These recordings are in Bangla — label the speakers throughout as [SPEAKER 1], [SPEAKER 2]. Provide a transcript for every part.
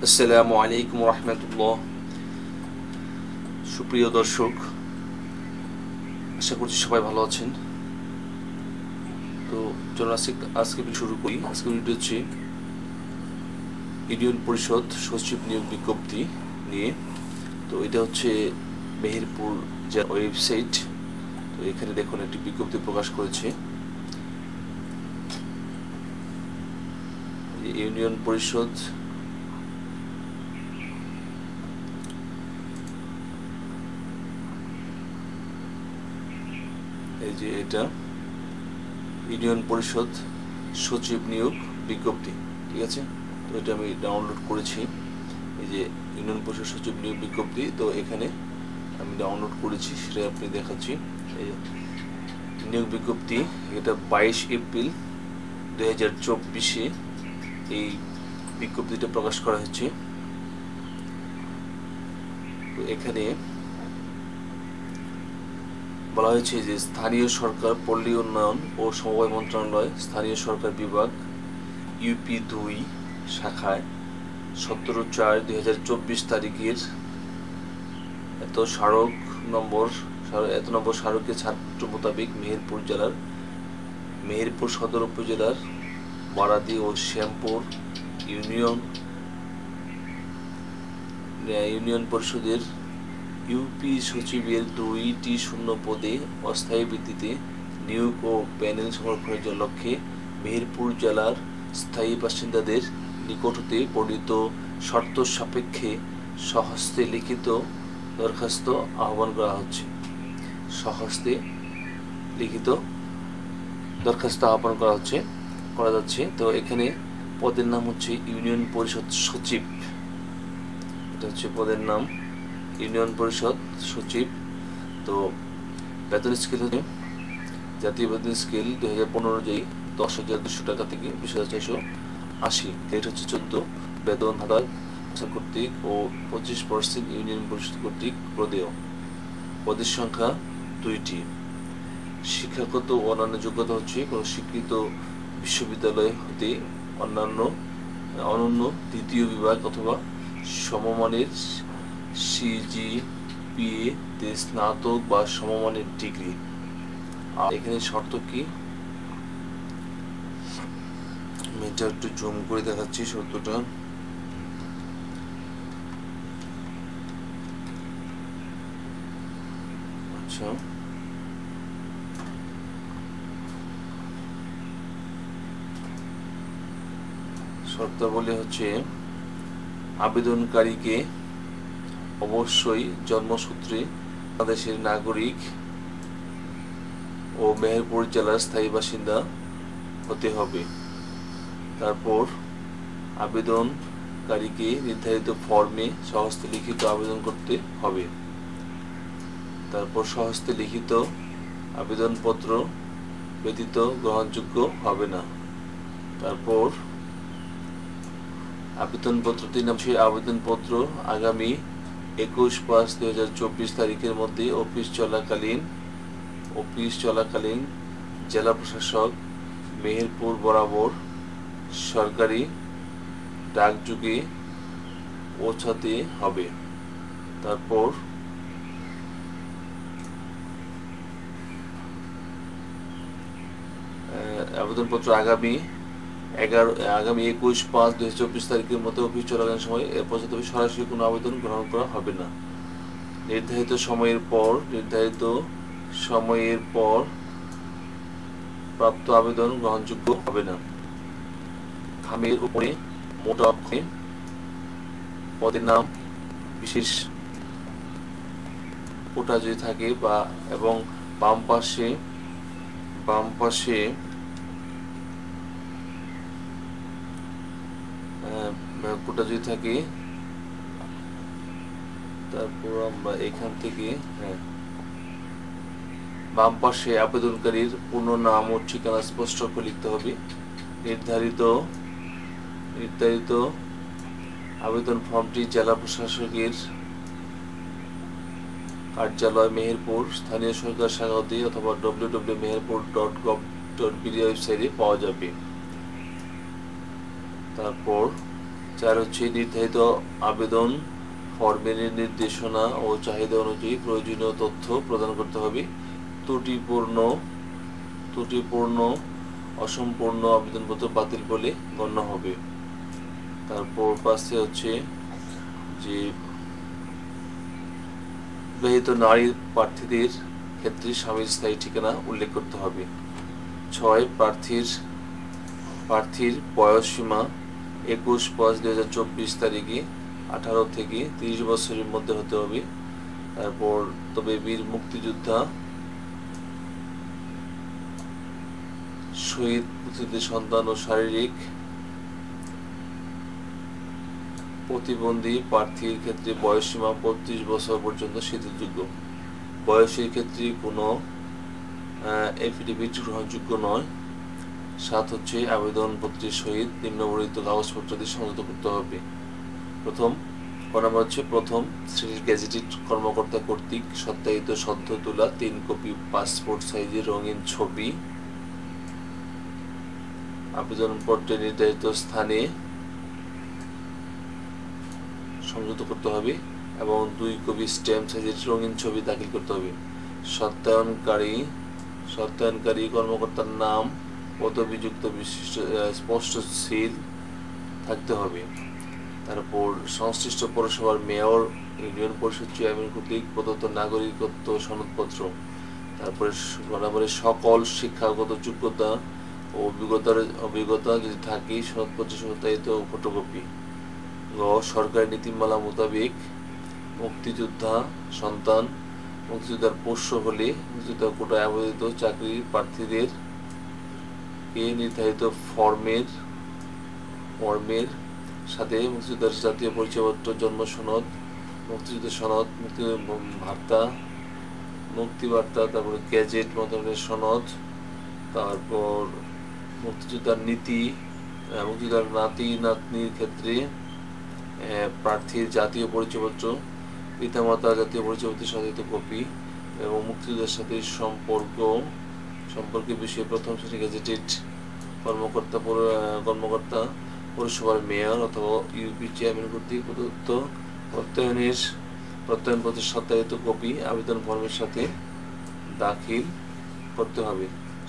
[SPEAKER 1] আসসালামু আলাইকুম রহমতুল্লাহ। সুপ্রিয় দর্শক, আশা করছি সবাই ভালো আছেন। তো চলো আজকে শুরু করি। আজকে ভিডিও হচ্ছে ইউনিয়ন পরিষদ সচিব নিয়োগ বিজ্ঞপ্তি নিয়ে। তো এটা হচ্ছে মেহেরপুর যে ওয়েবসাইট। তো এখানে দেখুন একটি বিজ্ঞপ্তি প্রকাশ করেছে ইউনিয়ন পরিষদ এই যে এটা ইউনিয়ন পরিষদ সচিব নিয়োগ বিজ্ঞপ্তি, ঠিক আছে। তো এটা আমি ডাউনলোড করেছি। এই যে ইউনিয়ন পরিষদ সচিব নিয়োগ বিজ্ঞপ্তি, তো এখানে আমি ডাউনলোড করেছি, সেটা আপনি দেখাচ্ছি। এই নিয়োগ বিজ্ঞপ্তি, এটা 22 এপ্রিল 2024 এই বিজ্ঞপ্তিটা প্রকাশ করা হয়েছে। তো এখানে বলা হয়েছে যে স্থানীয় সরকার, পল্লী উন্নয়ন ও সমবায় মন্ত্রণালয়, স্থানীয় সরকার বিভাগ, ইউপি 2 শাখায় 17/4/2024 তারিখের এত নম্বর স্মারকের ছাত্র মোতাবেক মেহেরপুর সদর উপজেলার বারাদি ও শ্যামপুর ইউনিয়ন পরিষদের ইউপি সচিবের 2টি শূন্য পদে অস্থায়ী ভিত্তিতে নিয়োগ ও প্যানেল সংরক্ষণের লক্ষ্যে মেহেরপুর জেলার স্থায়ী বাসিন্দাদের নিকট হতে বর্ণিত শর্ত সাপেক্ষে স্বহস্তে লিখিত দরখাস্ত আহ্বান করা হচ্ছে। স্বহস্তে লিখিত দরখাস্ত আহ্বান করা যাচ্ছে। তো এখানে পদের নাম হচ্ছে ইউনিয়ন পরিষদ সচিব। এটা হচ্ছে পদের নাম, ইউনিয়ন পরিষদ সচিব। তো বেতন স্কেল হচ্ছে জাতীয় বেতন স্কেল 2015 অনুযায়ী 10,200 টাকা থেকে 20,480। রেট হচ্ছে 14। বেতন ভাতা কর্তৃক ও 25% ইউনিয়ন পরিষদ কর্তৃক প্রদেয়। পদের সংখ্যা 2টি। শিক্ষাগত ও অন্যান্য যোগ্যতা হচ্ছে কোনো স্বীকৃত বিশ্ববিদ্যালয় হতে অনন্য দ্বিতীয় বিভাগ অথবা সমমানের সিজিপিএ তে স্নাতক বা সমমানের ডিগ্রি। আর এখানে শর্ত কি, আমি এটা একটু জুম করে দেখাচ্ছি শর্তটা। আচ্ছা, শর্তাবলী হচ্ছে আবেদনকারীকে অবশ্যই জন্মসূত্রে বাংলাদেশের নাগরিক ও মেহেরপুর জেলার স্থায়ী বাসিন্দা হতে হবে। তারপর আবেদনকারীকে নির্ধারিত ফর্মে স্বহস্তে লিখিত আবেদন করতে হবে। তারপর স্বহস্তে লিখিত আবেদনপত্র ব্যতীত গ্রহণযোগ্য হবে না। তারপর আবেদনপত্র 3 নম্বর, আবেদনপত্র আগামী 21/5/2024 তারিখের মধ্যে অফিস চলাকালীন জেলা প্রশাসক মেহেরপুর বরাবর সরকারি ডাকযোগে পৌঁছাতে হবে। তারপর আবেদনপত্র আগামী 21/5/2024 তারিখের মধ্যে অফিস চলাকালীন সময় পৌঁছাতে হবে। সরাসরি কোনো আবেদন গ্রহণ করা হবে না। নির্ধারিত সময়ের পর প্রাপ্ত আবেদন গ্রহণযোগ্য হবে না। খামের উপরে মোটা অক্ষরে পদের নাম বিশেষ ওটা যদি থাকে এবং বাম পাশে কোটা যদি থাকে, তারপর আমরা এখান থেকে বাম পাশে আবেদনকারীর পূর্ণ নাম ও ঠিকানা স্পষ্ট করে লিখতে হবে। নির্ধারিত আবেদন ফর্মটি জেলা প্রশাসকের কার্যালয় মেহেরপুর, স্থানীয় সরকার শাখা হতে অথবা www.meherpur.gov.bd ওয়েবসাইটে পাওয়া যাবে। তারপর 4 হচ্ছে নির্ধারিত আবেদন ফর্মের নির্দেশনা ও চাহিদা অনুযায়ী প্রয়োজনীয় তথ্য প্রদান করতে হবে। ত্রুটিপূর্ণ অসম্পূর্ণ আবেদনপত্র বাতিল বলে গণ্য হবে। তারপর 5 হচ্ছে যে বিবাহিত নারী প্রার্থীদের ক্ষেত্রে স্বামীর স্থায়ী ঠিকানা উল্লেখ করতে হবে। 6 প্রার্থীর বয়স সীমা 21/5/2024 তারিখে 18 থেকে 30 বছরের মধ্যে হতে হবে। তারপর তবে বীর মুক্তিযোদ্ধা, শহীদ মুক্তিযুদ্ধের সন্তান ও শারীরিক প্রতিবন্ধী প্রার্থীর ক্ষেত্রে বয়সসীমা 35 বছর পর্যন্ত শিথিলযোগ্য। বয়সের ক্ষেত্রে কোনো এফিডেভিট গ্রহণযোগ্য নয়। 7 হচ্ছে আবেদনপত্রের সহিত নিম্নবর্ণিত কাগজপত্র দিয়ে সংযুক্ত করতে হবে। প্রথম শ্রেণীর গেজেটেড কর্মকর্তা কর্তৃক সত্যায়িত সদ্য তোলা 3 কপি পাসপোর্ট সাইজের রঙিন ছবি আবেদনপত্রে নির্ধারিত স্থানে সংযুক্ত করতে হবে এবং 2 কপি স্ট্যাম্প সাইজের রঙিন ছবি দাখিল করতে হবে। সত্যায়নকারী কর্মকর্তার নাম, পদবিযুক্ত বিশিষ্ট স্পষ্ট সিল থাকতে হবে। তারপর সংশ্লিষ্ট পৌরসভার মেয়র, ইউনিয়ন পরিষদ চেয়ারম্যান কর্তৃক প্রদত্ত নাগরিকত্ব সনদপত্র। তারপরে সকল শিক্ষাগত যোগ্যতা ও অভিজ্ঞতা যদি থাকে সনদপত্র সত্যায়িত ফটোকপি। সরকারি নীতিমালা মোতাবেক মুক্তিযোদ্ধার পোষ্য হলে মুক্তিযোদ্ধা কোটায় আবেদিত চাকরির প্রার্থীদের নির্ধারিত ফর্মের সাথে মুক্তিযোদ্ধার জাতীয় পরিচয়পত্র, জন্ম সনদ, মুক্তিযুদ্ধের সনদ, মুক্তিবার্তা, তারপরে গ্যাজেট মন্ত্রণালয়ের সনদ, তারপর মুক্তিযোদ্ধার নাতি নাতনির ক্ষেত্রে প্রার্থীর জাতীয় পরিচয়পত্র, পিতামাতার জাতীয় পরিচয়পত্রের সত্যায়িত কপি এবং মুক্তিযোদ্ধার সাথে সম্পর্কে বিষয়ে প্রথম শ্রেণী গেজেটেড কর্মকর্তা পৌরসভার মেয়র অথবা ইউপি চেয়ারম্যান কর্তৃক প্রদত্ত প্রত্যয়নপত্রের সত্যায়িত কপি আবেদন ফর্মের সাথে দাখিল করতে হবে।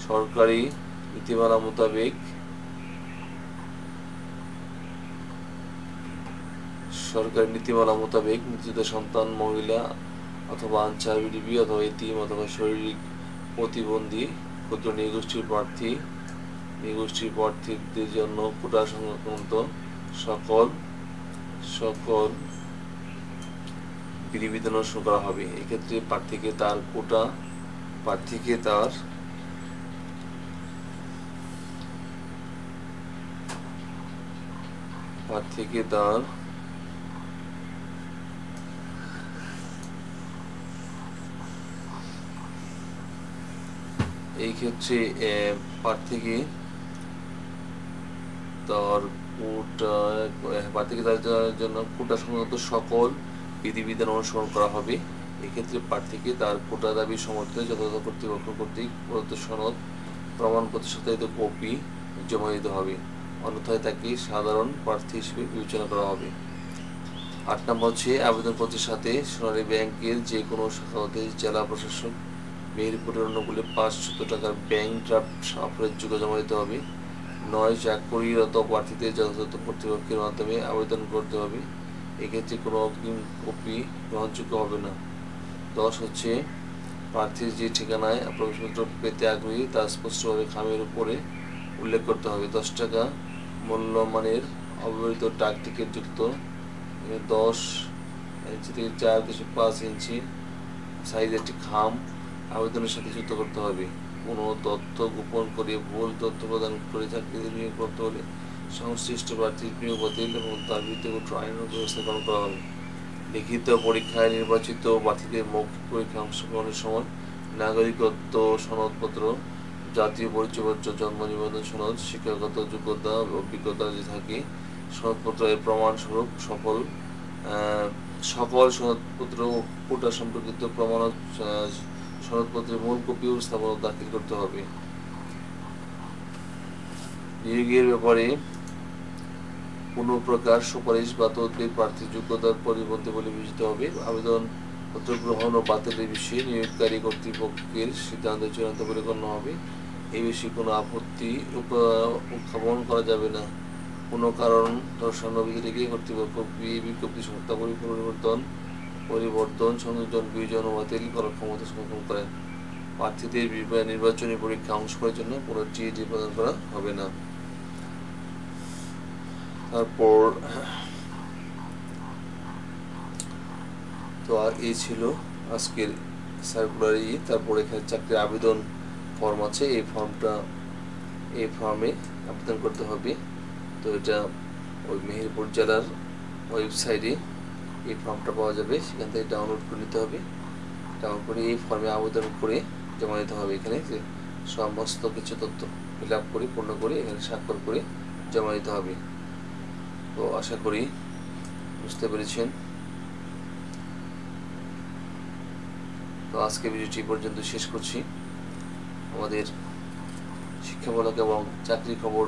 [SPEAKER 1] সরকারি নীতিমালা মোতাবেক মুক্তিযোদ্ধা সন্তান, মহিলা অথবা আনসার, বিডিপি অথবা এতিম অথবা শারীরিক প্রতিবন্ধী ক্ষুদ্র নৃগোষ্ঠীর প্রার্থীদের জন্য কোটা সংক্রান্ত সকল বিধিবিধান অনুসরণ করা হবে। এক্ষেত্রে প্রার্থীকে তার এই ক্ষেত্রে প্রার্থীকে তার জন্য কোটা সংক্রান্ত সকল বিধিবিধান অনুসরণ করা হবে। এক্ষেত্রে প্রার্থীকে তার কোটা দাবি সমর্থনে যথাযথ কর্তৃপক্ষ কর্তৃক প্রদত্ত সনদ, প্রমাণপত্র সত্যায়িত কপি জমা দিতে হবে, অন্যথায় তাকে সাধারণ প্রার্থী হিসেবে বিবেচনা করা হবে। 8 নম্বর হচ্ছে আবেদনপত্রের সাথে সোনালী ব্যাংকের যে কোনো শাখা হতে জেলা প্রশাসক মেহেরপুরের অনুকূলে 500 টাকার ব্যাংক ড্রাফট অফারের যোগ্য জমা দিতে হবে। 9 চাকরিরত প্রার্থীদের যথাযথ কর্তৃপক্ষের মাধ্যমে আবেদন করতে হবে। এক্ষেত্রে কোনো অগ্রিম কপি গ্রহণযোগ্য হবে না। 10 হচ্ছে প্রার্থীর যে ঠিকানায় প্রবেশপত্র পেতে আগ্রহী তা স্পষ্টভাবে খামের উপরে উল্লেখ করতে হবে। 10 টাকা মূল্যমানের অব্যবহৃত ডাক টিকিট যুক্ত 10 ইঞ্চি থেকে 4.5 ইঞ্চি সাইজের একটি খাম আবেদনের সাথে যুক্ত করতে হবে। কোনো তথ্য গোপন করে ভুল তথ্য প্রদান করে চাকরিতে নিয়োগ করতে হলে সংশ্লিষ্ট প্রার্থীর নিয়োগ বাতিল এবং তার বিরুদ্ধে কঠোর আইনানুগ ব্যবস্থা গ্রহণ করা হবে। লিখিত পরীক্ষায় নির্বাচিত প্রার্থীদের মৌখিক পরীক্ষায় অংশগ্রহণের সময় নাগরিকত্ব সনদপত্র, জাতীয় পরিচয়পত্র, জন্ম নিবন্ধন সনদ, শিক্ষাগত যোগ্যতা অভিজ্ঞতা যে থাকে সনদপত্র এর প্রমাণস্বরূপ সকল সনদপত্র ও কোটা সম্পর্কিত প্রমাণ সনদপত্রের মূল কপি উপস্থাপন দাখিল করতে হবে। নিয়োগের ব্যাপারে কোনো প্রকার সুপারিশ বা তদবির প্রার্থীর যোগ্যতার পরিপন্থী বলে বিবেচিত হবে। আবেদন পত্র গ্রহণ ও বাতিলের বিষয়ে নিয়োগকারী কর্তৃপক্ষের সিদ্ধান্ত চূড়ান্ত বলে গণ্য হবে। এই বিষয়ে কোনো আপত্তি উত্থাপন করা যাবে না। কোনো কারণ দর্শানো ব্যতিরেকে কর্তৃপক্ষ বিজ্ঞপ্তি সংস্থা পরিবর্তন, সংযোজন, বিয়োজন ও বাতিল করার ক্ষমতা সমর্থন করেন। প্রার্থীদের নির্বাচনী পরীক্ষা অংশ করার জন্য কোনো টিএডি প্রদান করা হবে না। তারপর তো এই ছিল আজকের সার্কুলার। তারপর এখানে চাকরির আবেদন ফর্ম আছে, এই ফর্মে আবেদন করতে হবে। তো এটা ওই মেহেরপুর জেলার ওয়েবসাইটে এই ফর্মটা পাওয়া যাবে, সেখান থেকে ডাউনলোড করে নিতে হবে। ডাউনলোড করে এই ফর্মে আবেদন করে জমা দিতে হবে। এখানে যে সমস্ত কিছু তথ্য ফিল আপ করে পূর্ণ করে এখানে স্বাক্ষর করে জমা দিতে হবে। তো আশা করি বুঝতে পেরেছেন। তো আজকে ভিডিওটি পর্যন্ত শেষ করছি। আমাদের শিক্ষামূলক এবং চাকরি খবর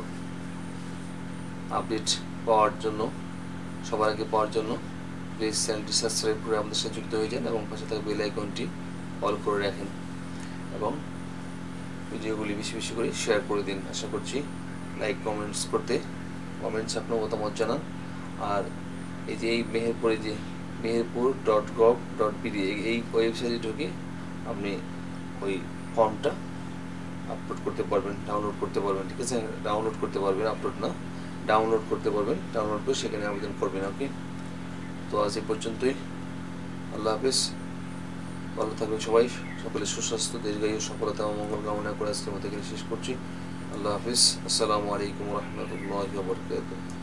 [SPEAKER 1] আপডেট পাওয়ার জন্য, সবার আগে পাওয়ার জন্য প্লিজ চ্যানেলটি সাবস্ক্রাইব করে আমাদের সাথে যুক্ত হয়ে যান এবং পাশে থাকা বেল আইকনটি অল করে রাখেন এবং ভিডিওগুলি বেশি বেশি করে শেয়ার করে দিন। আশা করছি লাইক কমেন্টস আপনার মতামত জানান। আর এই যে এই meherpur.gov.bd এই ওয়েবসাইটে ঢুকে আপনি ওই ফর্মটা আপলোড করতে পারবেন, ডাউনলোড করতে পারবেন। ঠিক আছে, ডাউনলোড করতে পারবেন, আপলোড না, ডাউনলোড করতে পারবেন। ডাউনলোড করে সেখানে আবেদন করবেন। ওকে, তো আজ এই পর্যন্তই। আল্লাহ হাফেজ, ভালো থাকবেন সবাই। সকলের সুস্বাস্থ্য, দীর্ঘায়ু, সফলতা ও মঙ্গল কামনা করে আজকের মতো এখানে শেষ করছি। আল্লাহ হাফেজ। আসসালামু আলাইকুম ওয়া রাহমাতুল্লাহি ওয়া বারাকাতুহু।